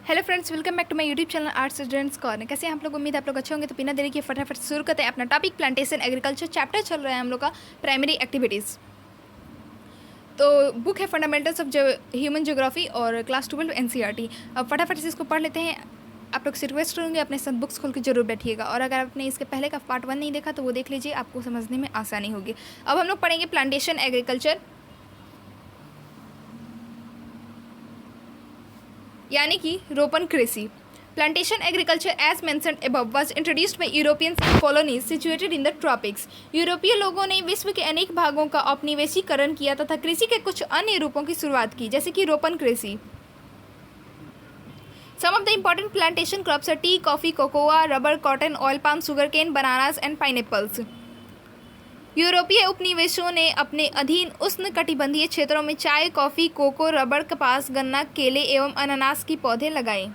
Hello friends, welcome back to my YouTube channel arts students corner. कैसे हैं आप लोग? उम्मीद है आप लोग अच्छे होंगे। तो बिना देरी के फटाफट शुरू करते हैं अपना टॉपिक प्लांटेशन एग्रीकल्चर। चैप्टर चल रहा है हम लोग का प्राइमरी एक्टिविटीज़। तो बुक है फंडामेंटल्स ऑफ ह्यूमन ज्योग्राफी और क्लास 12 एनसीईआरटी। अब फटाफट से इसको पढ़ लेते हैं। आप लोग से रिक्वेस्ट करूँगी अपने साथ बुक्स खोल के जरूर बैठिएगा, और अगर आपने इसके पहले का पार्ट 1 नहीं देखा तो वो देख लीजिए, आपको समझने में आसानी होगी। अब हम लोग पढ़ेंगे प्लांटेशन एग्रीकल्चर, यानी कि रोपण कृषि। Plantation agriculture as mentioned above was introduced by Europeans in colonies situated in the tropics. यूरोपीय लोगों ने विश्व के अनेक भागों का औपनिवेशीकरण किया तथा कृषि के कुछ अन्य रूपों की शुरुआत की, जैसे कि रोपण कृषि। Some of the important plantation crops are tea, coffee, cocoa, rubber, cotton, oil palm, sugarcane, bananas and pineapples. यूरोपीय उपनिवेशों ने अपने अधीन उष्णकटिबंधीय क्षेत्रों में चाय, कॉफ़ी, कोको, रबर, कपास, गन्ना, केले एवं अनानास के पौधे लगाए।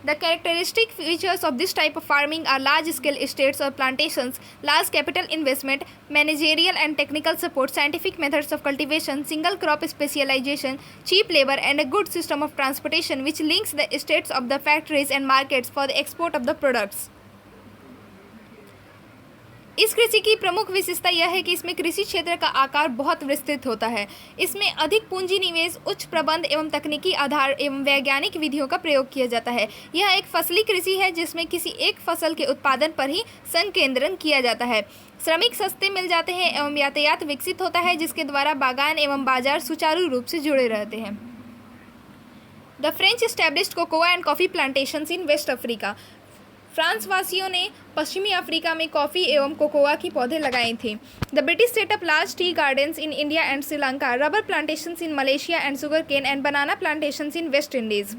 The characteristic features of this type of farming are large-scale estates or plantations, large capital investment, managerial and technical support, scientific methods of cultivation, single crop specialization, cheap labor, and a good system of transportation which links the estates of the factories and markets for the export of the products. इस कृषि की प्रमुख विशेषता यह है कि इसमें कृषि क्षेत्र का आकार बहुत विस्तृत होता है। इसमें अधिक पूंजी निवेश, उच्च प्रबंध एवं तकनीकी आधार एवं वैज्ञानिक विधियों का प्रयोग किया जाता है। यह एक फसली कृषि है जिसमें किसी एक फसल के उत्पादन पर ही संकेंद्रण किया जाता है। श्रमिक सस्ते मिल जाते हैं एवं यातायात विकसित होता है, जिसके द्वारा बागान एवं बाजार सुचारू रूप से जुड़े रहते हैं। The French established cocoa and coffee plantations in West Africa. France वासियों ने पश्चिमी अफ्रीका में कॉफ़ी एवं कोकोआ के पौधे लगाए थे। The British set up large tea gardens in India and Sri Lanka, rubber plantations in Malaysia and sugar cane and banana plantations in West Indies.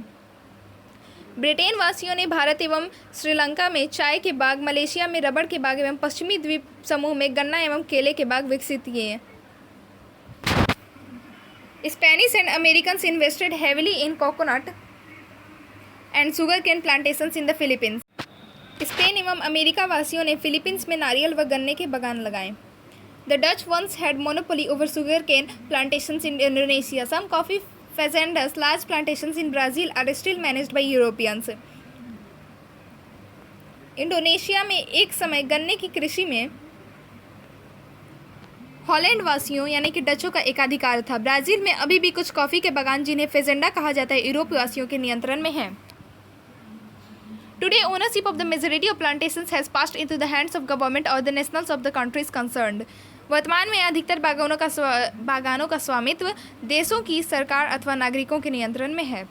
Britain वासियों ने भारत एवं श्रीलंका में चाय के बाग, मलेशिया में रबड़ के बाग एवं पश्चिमी द्वीप समूह में गन्ना एवं केले के बाग विकसित किए हैं। Spanish and Americans invested heavily in coconut and sugar cane plantations in the Philippines. Spain एवं अमेरिका वासियों ने फिलीपींस में नारियल व गन्ने के बागान लगाए। The Dutch once had monopoly over sugar cane plantations in Indonesia. Some coffee fazendas, large plantations in Brazil are still managed by Europeans. Indonesia में एक समय गन्ने की कृषि में हॉलैंड वासियों यानी कि डचों का एकाधिकार था। ब्राज़ील में अभी भी कुछ कॉफ़ी के बागान, जिन्हें फेजेंडा कहा जाता है, यूरोप वासियों के नियंत्रण में हैं। Today, ownership of the majority of plantations has passed into the hands of government or the nationals of the countries concerned. वर्तमान में अधिकतर बागानों का स्वामित्व देशों की सरकार अथवा नागरिकों के नियंत्रण में है।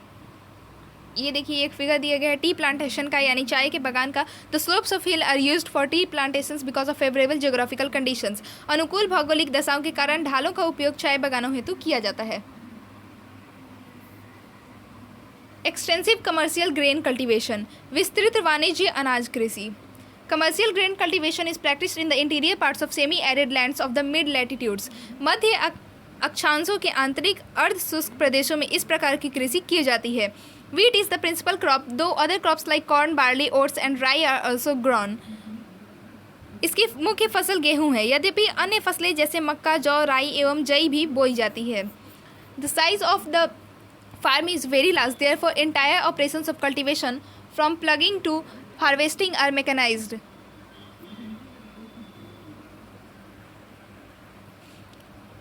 ये देखिए एक फिगर दिया गया है टी प्लांटेशन का, यानी चाय के बागान का। The slopes of hill are used for tea plantations because of favourable geographical conditions. अनुकूल भौगोलिक दशाओं के कारण ढालों का उपयोग चाय बागानों हेतु किया जाता है। एक्सटेंसिव कमर्शियल ग्रेन कल्टीवेशन, विस्तृत वाणिज्य अनाज कृषि। Commercial grain cultivation is practised in the interior parts of semi arid lands of the mid latitudes. मध्य अक्षांशों के आंतरिक अर्ध शुष्क प्रदेशों में इस प्रकार की कृषि की जाती है। Wheat is the principal crop, though other crops like corn, barley, oats and rye are also grown. इसकी मुख्य फसल गेहूं है, यद्यपि अन्य फसलें जैसे मक्का, जौ, राई एवं जई भी बोई जाती है। The size of the farm is very large, therefore entire operations of cultivation from plugging to harvesting are mechanized.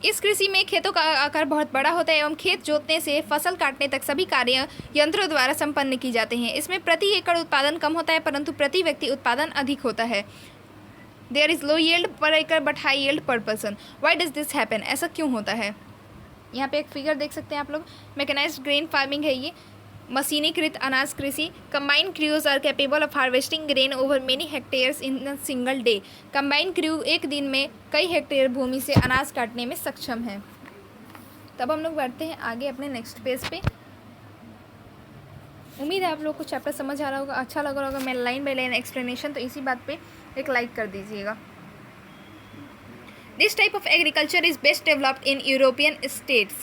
इस कृषि में खेतों का आकार बहुत बड़ा होता है एवं खेत जोतने से फसल काटने तक सभी कार्य यंत्रों द्वारा संपन्न किए जाते हैं। इसमें प्रति एकड़ उत्पादन कम होता है, परंतु प्रति व्यक्ति उत्पादन अधिक होता है। देयर इज लो यील्ड पर एकड़ बट हाई यील्ड पर person. Why does this happen? ऐसा क्यों होता है? यहाँ पे एक फिगर देख सकते हैं आप लोग। मैकेनाइज्ड ग्रेन फार्मिंग है ये, मशीनीकृत अनाज कृषि। Combined crews are capable of harvesting grain over many hectares in a single day. Combined crew एक दिन में कई हेक्टेयर भूमि से अनाज काटने में सक्षम है। तब हम लोग बढ़ते हैं आगे अपने नेक्स्ट पेज पे। उम्मीद है आप लोग को चैप्टर समझ आ रहा होगा, अच्छा लग रहा होगा मैं लाइन बाय लाइन एक्सप्लेनेशन, तो इसी बात पे एक लाइक कर दीजिएगा। This type of agriculture is best developed in European states.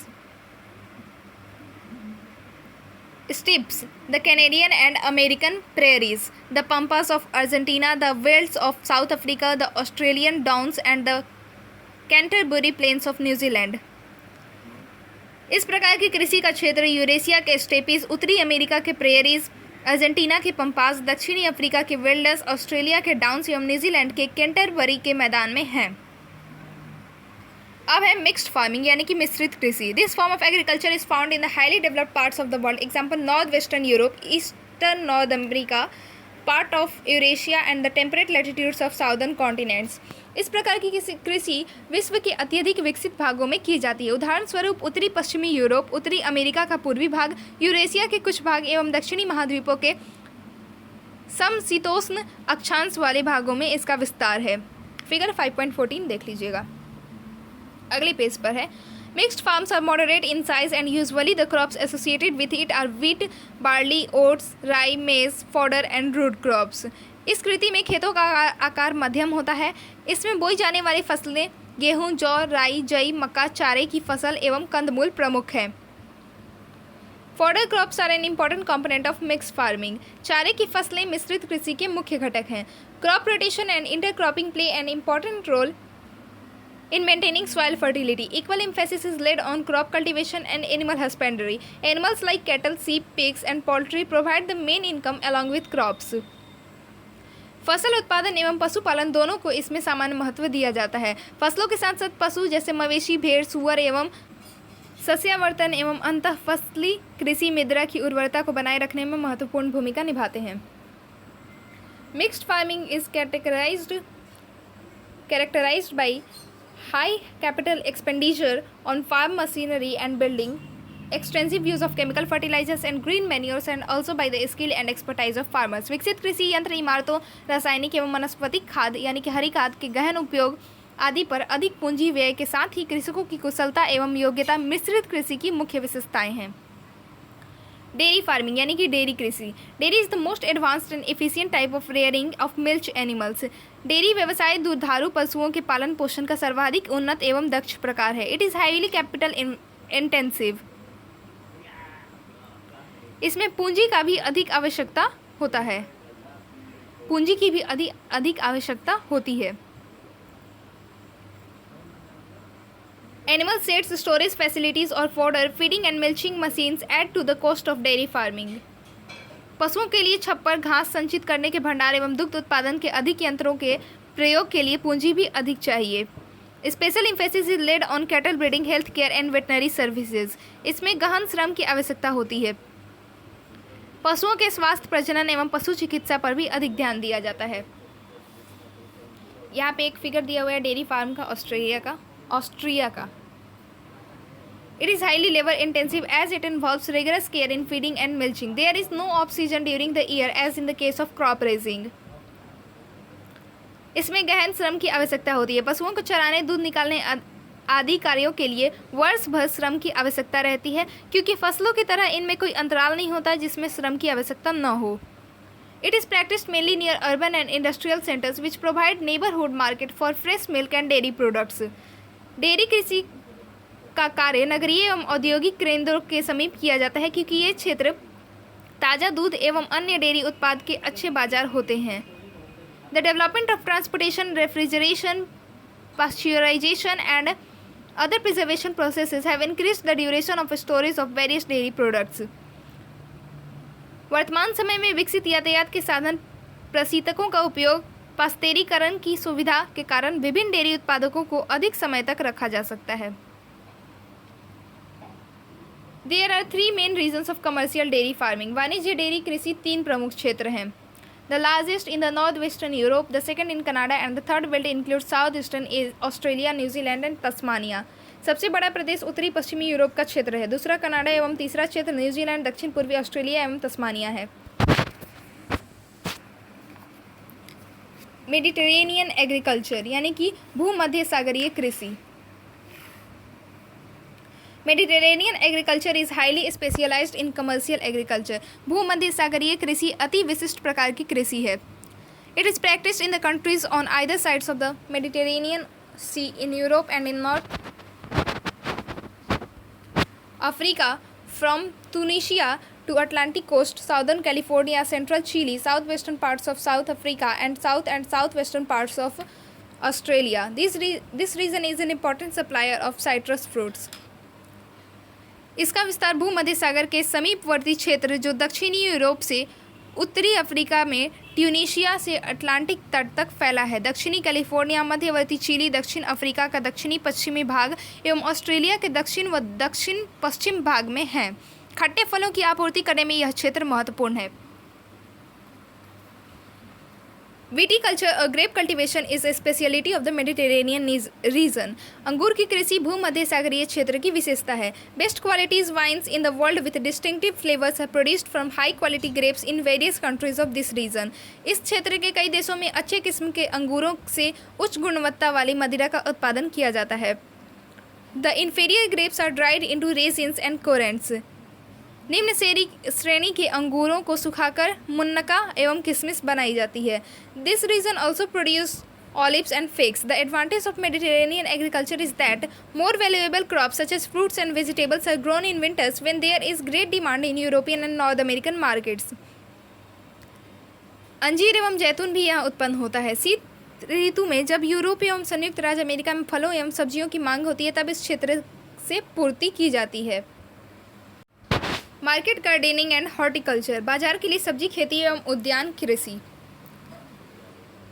Steppes, the Canadian and American prairies, the pampas of Argentina, the velds of South Africa, the Australian downs and the Canterbury plains of New Zealand. इस प्रकार की कृषि का क्षेत्र Eurasia के steppes, उत्तरी America के prairies, Argentina के पंपास, दक्षिणी अफ्रीका के विल्डर्स, ऑस्ट्रेलिया के डाउन्स एवं न्यूजीलैंड के कैंटरबरी के मैदान में है। अब है मिक्स्ड फार्मिंग यानी कि मिश्रित कृषि। This form of agriculture is found in the highly developed parts of the world, example north western Europe, eastern north America, part of Eurasia and the temperate latitudes of southern continents. इस प्रकार की कृषि विश्व के अत्यधिक विकसित भागों में की जाती है। उदाहरण स्वरूप उत्तरी पश्चिमी यूरोप, उत्तरी अमेरिका का पूर्वी भाग, यूरेशिया के कुछ भाग एवं दक्षिणी महाद्वीपों के समशीतोष्ण अक्षांश वाले भागों में इसका विस्तार है। फिगर 5.14 देख लीजिएगा। अगले पेज पर है mixed farms are moderate in size and usually the crops associated with it are wheat, barley, oats, rye, maize, fodder and root crops. इस कृति में खेतों का आकार मध्यम होता है। इसमें बोई जाने वाली फसलें गेहूं, जौ, राई, जई, मक्का, चारे की फसल एवं कंदमूल प्रमुख हैं। Fodder crops are an important component of mixed farming. चारे की फसलें मिश्रित कृषि के मुख्य घटक हैं। Crop rotation and intercropping play an important role in maintaining soil fertility. Equal emphasis is laid on crop cultivation and animal husbandry. Animals like cattle, sheep, pigs and poultry provide the main income along with crops. फसल उत्पादन एवं पशुपालन दोनों को इसमें सामान्य महत्व दिया जाता है। फसलों के साथ साथ पशु जैसे मवेशी, भेड़, सूअर एवं सस्यावर्तन एवं अंतः फसली कृषि मृदा की उर्वरता को बनाए रखने में महत्वपूर्ण भूमिका निभाते हैं। Mixed farming is characterized by high capital expenditure on farm machinery and building, extensive use of chemical fertilizers and green manures and also by the skill and expertise of farmers. विकसित कृषि यंत्र, इमारतों, रासायनिक एवं वनस्पतिक खाद यानी कि हरी खाद के गहन उपयोग आदि पर अधिक पूंजी व्यय के साथ ही कृषकों की कुशलता एवं योग्यता मिश्रित कृषि की मुख्य विशेषताएं हैं। डेयरी फार्मिंग यानी कि डेयरी कृषि। Dairy is the most advanced and efficient type of rearing of milk animals. Dairy व्यवसाय दूधारू पशुओं के पालन पोषण का सर्वाधिक उन्नत एवं दक्ष प्रकार है। It is highly capital intensive. इसमें पूंजी का भी अधिक आवश्यकता होता है। पूंजी की भी अधिक आवश्यकता होती है। Animal sheds, storage facilities और fodder, feeding and milking machines add to the cost of dairy farming. पशुओं के लिए छप्पर, घास संचित करने के भंडार एवं दुग्ध उत्पादन के अधिक यंत्रों के प्रयोग के लिए पूंजी भी अधिक चाहिए। Special emphasis is laid on cattle breeding, health care and veterinary services. इसमें गहन श्रम की आवश्यकता होती है। पशुओं के स्वास्थ्य, प्रजनन एवं पशु चिकित्सा पर भी अधिक ध्यान दिया जाता है। यहाँ पे एक फिगर दिया हुआ है डेयरी फार्म का ऑस्ट्रिया का। It is highly labor intensive as it involves rigorous care in feeding and milking. There is no off season during the year as in the case of crop raising. इसमें गहन श्रम की आवश्यकता होती है। पशुओं को चराने, दूध निकालने आदि कार्यों के लिए वर्ष भर श्रम की आवश्यकता रहती है, क्योंकि फसलों की तरह इनमें कोई अंतराल नहीं होता जिसमें श्रम की आवश्यकता न हो। It is practiced mainly near urban and industrial centers which provide neighborhood market for fresh milk and dairy products. Dairy कृषि का कार्य नगरीय एवं औद्योगिक केंद्रों के समीप किया जाता है, क्योंकि ये क्षेत्र ताज़ा दूध एवं अन्य डेयरी उत्पाद के अच्छे बाजार होते हैं। The development of transportation, refrigeration, pasteurisation and other preservation processes have increased the duration of storage of various dairy products. वर्तमान समय में विकसित यातायात के साधन, प्रशीतकों का उपयोग, पास्तेरीकरण की सुविधा के कारण विभिन्न डेयरी उत्पादकों को अधिक समय तक रखा जा सकता है। There are three main reasons of commercial dairy farming. वाणिज्य डेयरी कृषि 3 प्रमुख क्षेत्र हैं। The largest in the northwestern Europe, the second in Canada and the third belt includes southeastern Australia, New Zealand and Tasmania. सबसे बड़ा प्रदेश उत्तरी पश्चिमी Europe का क्षेत्र है। दूसरा कनाडा एवं तीसरा क्षेत्र न्यूजीलैंड, दक्षिण पूर्वी ऑस्ट्रेलिया एवं तस्मानिया है। मेडिटेरेनियन एग्रीकल्चर यानी कि भूमध्य सागरीय कृषि। Mediterranean agriculture is highly specialised in commercial agriculture. भूमध्य सागरीय कृषि अति विशिष्ट प्रकार की कृषि है। It is practised in the countries on either side of the Mediterranean sea, in Europe and in North Africa, from Tunisia to Atlantic coast, southern California, central Chile, southwestern parts of South Africa, and southwestern parts of Australia. This region is an important supplier of citrus fruits. इसका विस्तार भूमध्य सागर के समीपवर्ती क्षेत्र जो दक्षिणी Europe से उत्तरी अफ्रीका में ट्यूनीशिया से अटलांटिक तट तक फैला है, दक्षिणी कैलिफोर्निया, मध्यवर्ती चिली, दक्षिण अफ्रीका का दक्षिणी पश्चिमी भाग एवं ऑस्ट्रेलिया के दक्षिण व दक्षिण पश्चिम भाग में है। खट्टे फलों की आपूर्ति करने में यह क्षेत्र महत्वपूर्ण है। विटीकल्चर और grape cultivation is a speciality of the Mediterranean region. अंगूर की कृषि भूमध्य सागरीय क्षेत्र की विशेषता है। Best qualities wines in the world with distinctive flavours are produced from high quality grapes in various countries of this region. इस क्षेत्र के कई देशों में अच्छे किस्म के अंगूरों से उच्च गुणवत्ता वाली मदिरा का उत्पादन किया जाता है। The inferior grapes are dried into raisins and currants. निम्न श्रेणी के अंगूरों को सुखाकर मुन्नका एवं किशमिश बनाई जाती है। This region also produce olives and figs. The advantage of Mediterranean agriculture is that more valuable crops such as fruits and vegetables are grown in winters when there is great demand in European and North American markets. अंजीर एवं जैतून भी यहाँ उत्पन्न होता है। शीत ऋतु में जब यूरोप एवं संयुक्त राज्य अमेरिका में फलों एवं सब्जियों की मांग होती है तब इस क्षेत्र से पूर्ति की जाती है। मार्केट गार्डनिंग एंड हॉर्टिकल्चर, बाजार के लिए सब्जी खेती एवं उद्यान कृषि।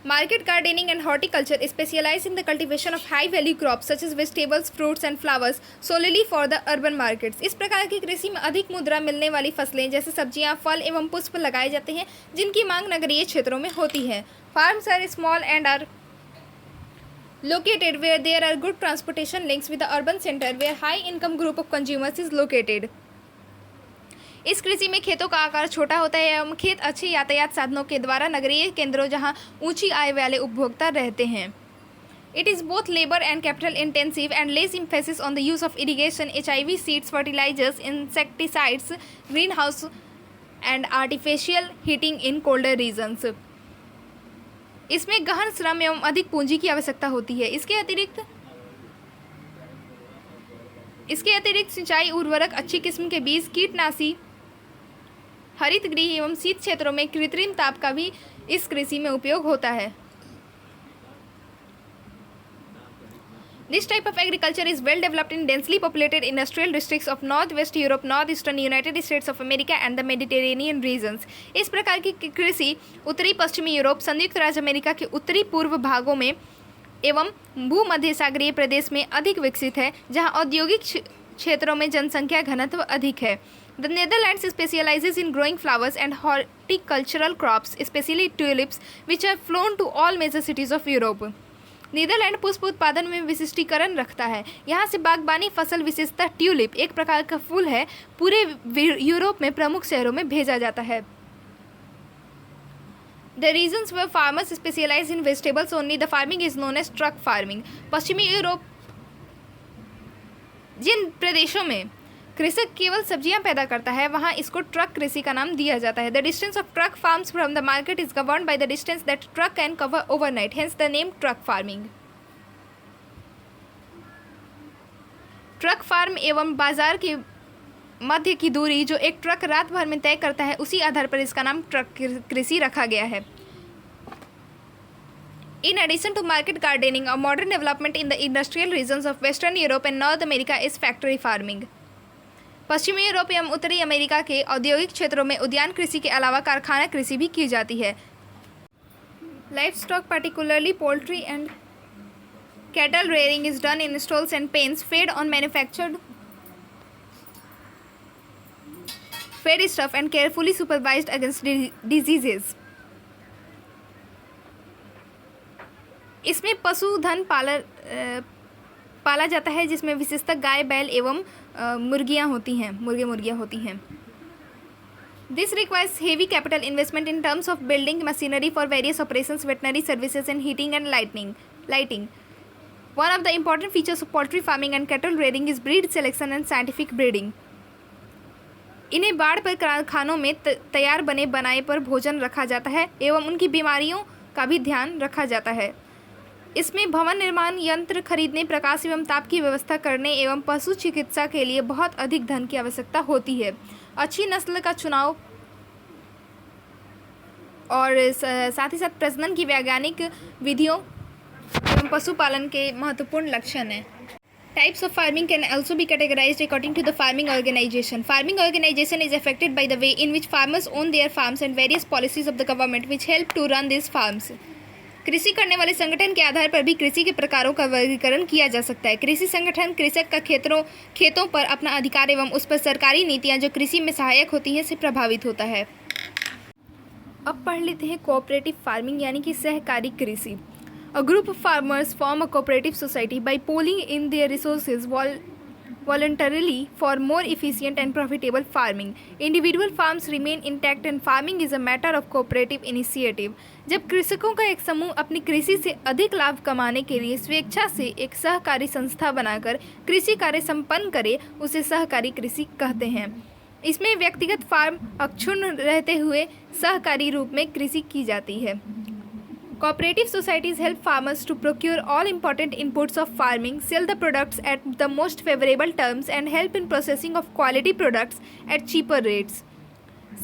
Market gardening and horticulture specialise in the cultivation of high value crops such as vegetables, fruits and flowers solely for the urban markets. इस प्रकार की कृषि में अधिक मुद्रा मिलने वाली फसलें जैसे सब्जियां, फल एवं पुष्प लगाए जाते हैं जिनकी मांग नगरीय क्षेत्रों में होती है। Farms are small and are located where there are good transportation links with the urban center where high income group of consumers is located। इस कृषि में खेतों का आकार छोटा होता है एवं खेत अच्छे यातायात साधनों के द्वारा नगरीय केंद्रों जहां ऊंची आय वाले उपभोक्ता रहते हैं। It is both labour and capital intensive and less emphasis on the use of irrigation, HIV seeds, fertilizers, insecticides, greenhouse and artificial heating in colder regions। इसमें गहन श्रम एवं अधिक पूंजी की आवश्यकता होती है। इसके अतिरिक्त सिंचाई, उर्वरक, अच्छी किस्म के बीज, कीटनाशी, हरित गृह एवं शीत क्षेत्रों में कृत्रिम ताप का भी इस कृषि में उपयोग होता है। This type of agriculture is well developed in densely populated industrial districts of Northwest Europe, Northeastern United States of America and the Mediterranean regions। इस प्रकार की कृषि उत्तरी पश्चिमी यूरोप, संयुक्त राज्य अमेरिका के उत्तरी पूर्व भागों में एवं भूमध्य सागरीय प्रदेश में अधिक विकसित है जहां औद्योगिक क्षेत्रों में जनसंख्या घनत्व अधिक है। The Netherlands specializes in growing flowers and horticultural crops, especially tulips, which are flown to all major cities of Europe। Netherland पुष्प उत्पादन में विशिष्टीकरण रखता है। यहाँ से बागबानी फसल विशेषतः ट्यूलिप एक प्रकार का फूल है पूरे यूरोप में प्रमुख शहरों में भेजा जाता है। The regions where farmers specialize in vegetables only, the farming is known as truck farming। पश्चिमी यूरोप जिन प्रदेशों में कृषक केवल सब्जियां पैदा करता है वहां इसको ट्रक कृषि का नाम दिया जाता है। The distance of truck farms from the market is governed by the distance that truck can cover overnight, hence the name truck farming. Truck farm एवं बाजार के मध्य की दूरी जो एक ट्रक रात भर में तय करता है उसी आधार पर इसका नाम ट्रक कृषि रखा गया है। In addition to market gardening, a modern development in the industrial regions of Western Europe and North America is factory farming। पश्चिमी यूरोप एवं उत्तरी अमेरिका के औद्योगिक क्षेत्रों में उद्यान कृषि के अलावा कारखाना कृषि भी की जाती है। Life stock particularly poultry and cattle rearing is done in stalls and pens fed on manufactured fed stuff and carefully supervised against diseases। इसमें पशुधन पाला जाता है जिसमें विशेषतः गाय, बैल एवं मुर्गियां होती हैं, मुर्गियां होती हैं। This requires heavy capital investment in terms of building machinery for various operations, veterinary services and heating and lighting. One of the important features of poultry farming and cattle rearing is breed selection and scientific breeding. इन्हें बाड़ पर कारखानों में तैयार बने बनाए पर भोजन रखा जाता है एवं उनकी बीमारियों का भी ध्यान रखा जाता है। इसमें भवन निर्माण यंत्र खरीदने, प्रकाश एवं ताप की व्यवस्था करने एवं पशु चिकित्सा के लिए बहुत अधिक धन की आवश्यकता होती है। अच्छी नस्ल का चुनाव और साथ ही साथ प्रजनन की वैज्ञानिक विधियों एवं पशुपालन के महत्वपूर्ण लक्षण हैं। Types of farming can also be categorized according to the farming organization. Farming organization is affected by the way in which farmers own their farms and various policies of the government which help to run these farms. कृषि करने वाले संगठन के आधार पर भी कृषि के प्रकारों का वर्गीकरण किया जा सकता है। कृषि संगठन कृषक का खेतों पर अपना अधिकार एवं उस पर सरकारी नीतियां जो कृषि में सहायक होती हैं से प्रभावित होता है। अब पढ़ लेते हैं कोऑपरेटिव फार्मिंग यानी कि सहकारी कृषि। A group of farmers form a cooperative society by pooling in their resources voluntarily for more efficient and profitable farming. Individual farms remain intact and farming is a matter of cooperative initiative. जब कृषकों का एक समूह अपनी कृषि से अधिक लाभ कमाने के लिए स्वेच्छा से एक सहकारी संस्था बनाकर कृषि कार्य संपन्न करे, उसे सहकारी कृषि कहते हैं। इसमें व्यक्तिगत फार्म अक्षुण्ण रहते हुए सहकारी रूप में कृषि की जाती है। Cooperative societies help farmers to procure all important inputs of farming, sell the products at the most favorable terms and help in processing of quality products at cheaper rates.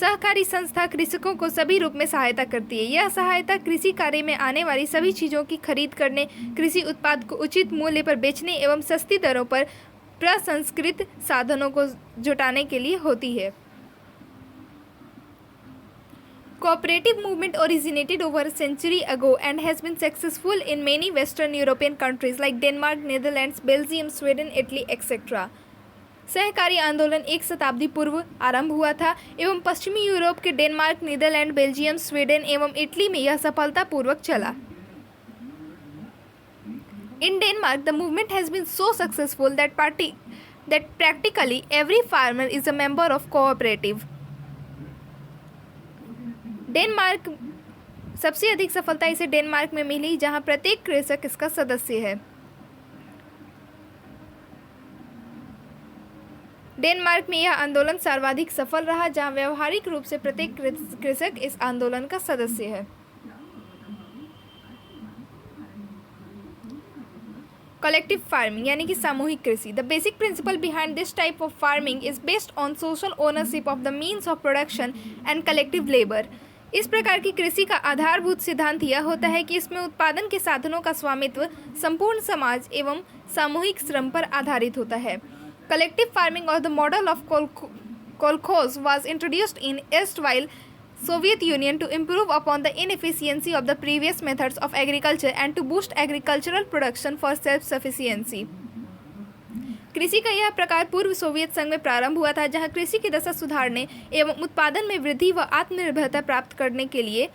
सहकारी संस्था कृषकों को सभी रूप में सहायता करती है। यह सहायता कृषि कार्य में आने वाली सभी चीज़ों की खरीद करने, कृषि उत्पाद को उचित मूल्य पर बेचने एवं सस्ती दरों पर प्रसंस्कृत साधनों को जुटाने के लिए होती है। Cooperative movement originated over a century ago and has been successful in many Western European countries like Denmark, Netherlands, Belgium, Sweden, Italy, etc. सहकारी आंदोलन एक शताब्दी पूर्व आरंभ हुआ था एवं पश्चिमी यूरोप के डेनमार्क, नीदरलैंड, बेल्जियम, स्वीडन एवं इटली में यह सफलतापूर्वक चला। In Denmark, the movement has been so successful that practically every farmer is a member of cooperative. Denmark सबसे अधिक सफलता इसे डेनमार्क में मिली जहां प्रत्येक कृषक इसका सदस्य है। डेनमार्क में यह आंदोलन सर्वाधिक सफल रहा जहां व्यवहारिक रूप से प्रत्येक कृषक इस आंदोलन का सदस्य है। कलेक्टिव फार्मिंग यानी कि सामूहिक कृषि। The basic principle behind this type of farming is based on social ownership of the means of production and collective labour. इस प्रकार की कृषि का आधारभूत सिद्धांत यह होता है कि इसमें उत्पादन के साधनों का स्वामित्व संपूर्ण समाज एवं सामूहिक श्रम पर आधारित होता है। कलेक्टिव फार्मिंग और the model of kolkhoz was introduced in erstwhile Soviet Union to improve upon the inefficiency of the previous methods of agriculture and to boost agricultural production for self-sufficiency. कृषि का यह प्रकार पूर्व सोवियत संघ में प्रारंभ हुआ था जहां कृषि की दशा सुधारने एवं उत्पादन में वृद्धि व आत्मनिर्भरता प्राप्त करने के लिए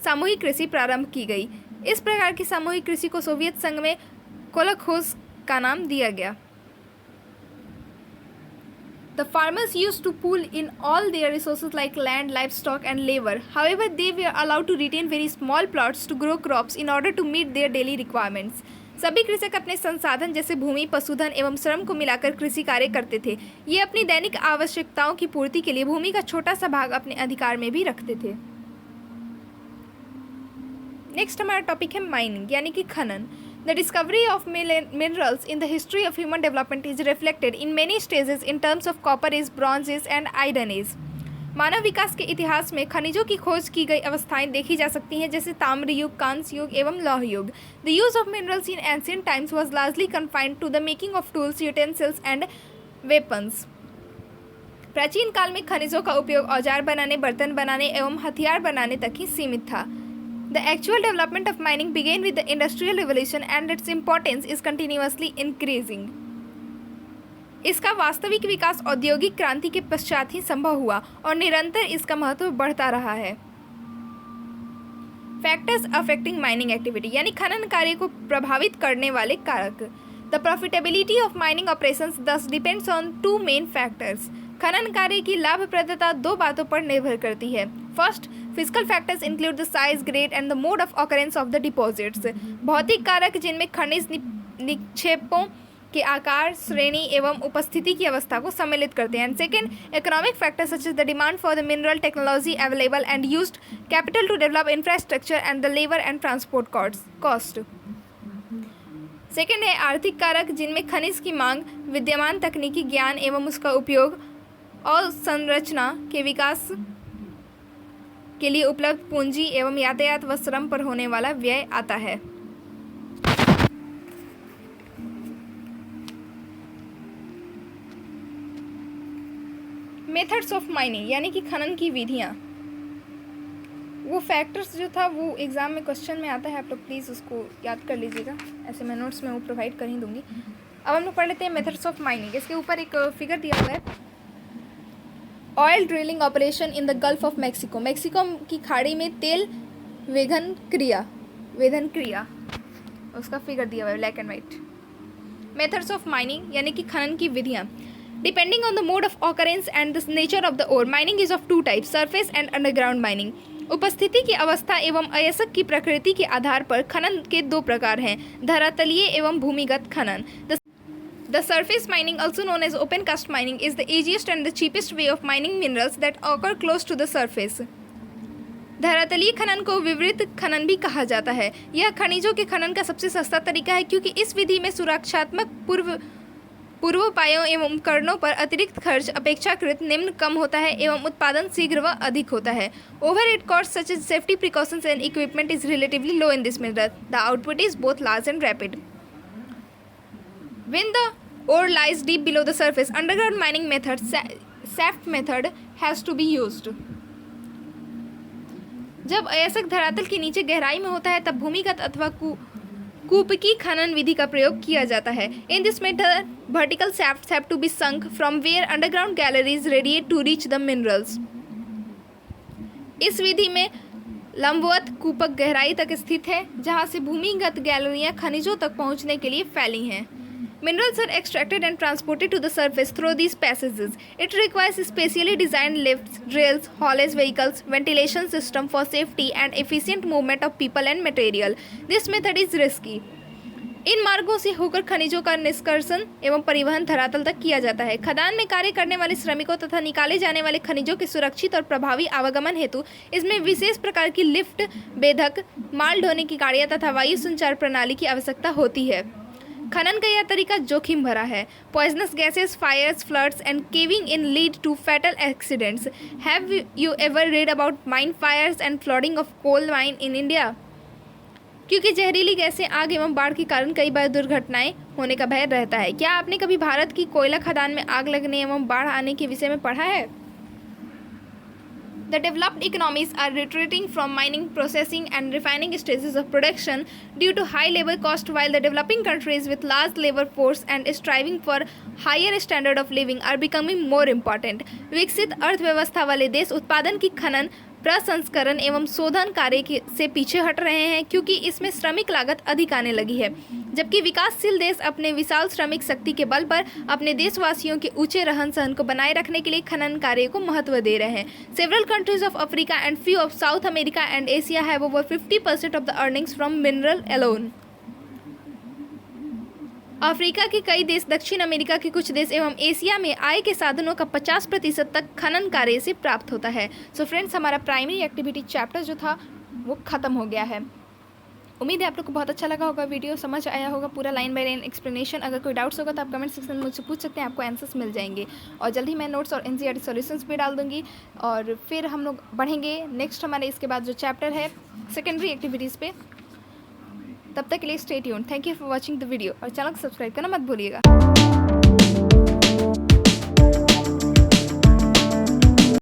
सामूहिक कृषि प्रारंभ की गई। इस प्रकार की सामूहिक कृषि को सोवियत संघ में कोलखोज का नाम दिया गया। The farmers used to pool in all their resources like land, livestock and labor. However, they were allowed to retain very small plots to grow crops in order to meet their daily requirements. सभी कृषक अपने संसाधन जैसे भूमि, पशुधन एवं श्रम को मिलाकर कृषि कार्य करते थे। ये अपनी दैनिक आवश्यकताओं की पूर्ति के लिए भूमि का छोटा सा भाग अपने अधिकार में भी रखते थे। नेक्स्ट हमारा टॉपिक है माइनिंग यानी कि खनन। The discovery of minerals in the history of human development is reflected in many stages in terms of copper age, bronze age and iron age. मानव विकास के इतिहास में खनिजों की खोज की गई अवस्थाएं देखी जा सकती हैं जैसे ताम्र युग, कांस्य युग एवं लौह युग। The use of minerals in ancient times was largely confined to the making of tools, utensils and weapons. प्राचीन काल में खनिजों का उपयोग औजार बनाने, बर्तन बनाने एवं हथियार बनाने तक ही सीमित था। The actual development of mining began with the Industrial Revolution and its importance is continuously increasing. इसका वास्तविक विकास औद्योगिक क्रांति के पश्चात ही संभव हुआ और निरंतर इसका महत्व बढ़ता रहा है। फैक्टर्स अफेक्टिंग माइनिंग एक्टिविटी यानी खनन कार्य को प्रभावित करने वाले कारक। The profitability of mining operations thus depends on two main factors. खनन कार्य की लाभप्रदता दो बातों पर निर्भर करती है। First, physical factors include the size, grade and the mode of occurrence of the deposits. भौतिक कारक जिनमें खनिज निक्षेपों के आकार, श्रेणी एवं उपस्थिति की अवस्था को सम्मिलित करते हैं। And second, economic factors such as the demand for the mineral, technology available and used, capital to develop infrastructure and the labour and transport cost. Second है आर्थिक कारक जिनमें खनिज की मांग, विद्यमान तकनीकी ज्ञान एवं उसका उपयोग और संरचना के विकास के लिए उपलब्ध पूंजी एवं यातायात व श्रम पर होने वाला व्यय आता है। मेथड्स ऑफ माइनिंग यानी कि खनन की विधियाँ, वो फैक्टर्स जो था वो एग्ज़ाम में क्वेश्चन में आता है, आप लोग प्लीज़ उसको याद कर लीजिएगा, ऐसे मैं नोट्स में वो प्रोवाइड कर ही दूँगी। अब हम लोग पढ़ लेते हैं मेथड्स ऑफ माइनिंग। इसके ऊपर एक फिगर दिया हुआ है, oil drilling operation in the gulf of Mexico, Mexico की खाड़ी में तेल वेधन क्रिया उसका फिगर दिया हुआ है black and white. Methods of mining यानी कि खनन की विधियाँ, depending on the mode of occurrence and the nature of the ore, mining is of two types, surface and underground mining. उपस्थिति की अवस्था एवं अयस्क की प्रकृति के आधार पर खनन के दो प्रकार हैं, धरातलीय एवं भूमिगत खनन। The surface mining, also known as open cast mining, is the easiest and the cheapest way of mining minerals that occur close to the surface. धरातलीय खनन को विवृत खनन भी कहा जाता है। यह खनिजों के खनन का सबसे सस्ता तरीका है क्योंकि इस विधि में सुरक्षात्मक पूर्वोपायों एवं उपकरणों पर अतिरिक्त खर्च अपेक्षाकृत निम्न कम होता है एवं उत्पादन शीघ्र व अधिक होता है। Overhead costs such as safety precautions and equipment is relatively low in this method. The output is both large and rapid. When the ore lies deep below the surface, underground mining method, shaft method has to be used. जब अयस्क धरातल के नीचे गहराई में होता है तब भूमिगत अथवा कूपकी खनन विधि का प्रयोग किया जाता है। In this method vertical shafts have to be sunk from where underground galleries radiate to reach the minerals. इस विधि में लंबवत कूपक गहराई तक स्थित है जहां से भूमिगत गैलरियां खनिजों तक पहुंचने के लिए फैली हैं। Minerals are extracted and transported to the surface through these passages. It requires specially designed lifts, drills, haulage vehicles, ventilation system for safety and efficient movement of people and material. This method is risky. इन मार्गों से होकर खनिजों का निष्कर्षण एवं परिवहन धरातल तक किया जाता है। खदान में कार्य करने वाले श्रमिकों तथा निकाले जाने वाले खनिजों के सुरक्षित और प्रभावी आवागमन हेतु इसमें विशेष प्रकार की लिफ्ट, बेधक, माल ढोने की गाड़ियाँ तथा वायु संचार प्रणाली की आवश्यकता होती है। खनन का यह तरीका जोखिम भरा है। Poisonous gases, fires, floods and caving in lead to fatal accidents. Have you ever read about mine fires and flooding of coal mine in India? क्योंकि जहरीली गैसें, आग एवं बाढ़ के कारण कई बार दुर्घटनाएं होने का भय रहता है। क्या आपने कभी भारत की कोयला खदान में आग लगने एवं बाढ़ आने के विषय में पढ़ा है? The developed economies are retreating from mining, processing and refining stages of production due to high labor cost, while the developing countries with large labor force and striving for higher standard of living are becoming more important. विकसित अर्थव्यवस्था वाले देश उत्पादन की खनन, प्रसंस्करण एवं शोधन कार्य से पीछे हट रहे हैं क्योंकि इसमें श्रमिक लागत अधिक आने लगी है, जबकि विकासशील देश अपने विशाल श्रमिक शक्ति के बल पर अपने देशवासियों के ऊंचे रहन सहन को बनाए रखने के लिए खनन कार्य को महत्व दे रहे हैं। Several countries of Africa and few of South America and Asia have over 50% of the earnings from mineral alone. Africa के कई देश, दक्षिण अमेरिका के कुछ देश एवं एशिया में आय के साधनों का 50% तक खनन कार्य से प्राप्त होता है। सो फ्रेंड्स, हमारा प्राइमरी एक्टिविटी चैप्टर जो था वो ख़त्म हो गया है। उम्मीद है आप लोग को बहुत अच्छा लगा होगा, वीडियो समझ आया होगा, पूरा लाइन बाय लाइन एक्सप्लेनेशन। अगर कोई डाउट्स होगा तो आप कमेंट सेक्शन में मुझसे पूछ सकते हैं, आपको आंसर्स मिल जाएंगे। और जल्द ही मैं नोट्स और एनसीईआरटी सॉल्यूशंस भी डाल दूँगी और फिर हम लोग बढ़ेंगे नेक्स्ट हमारे इसके बाद जो चैप्टर है सेकेंडरी एक्टिविटीज़ पे। तब तक के लिए stay tuned. Thank you for watching the video और चैनल को सब्सक्राइब करना मत भूलिएगा।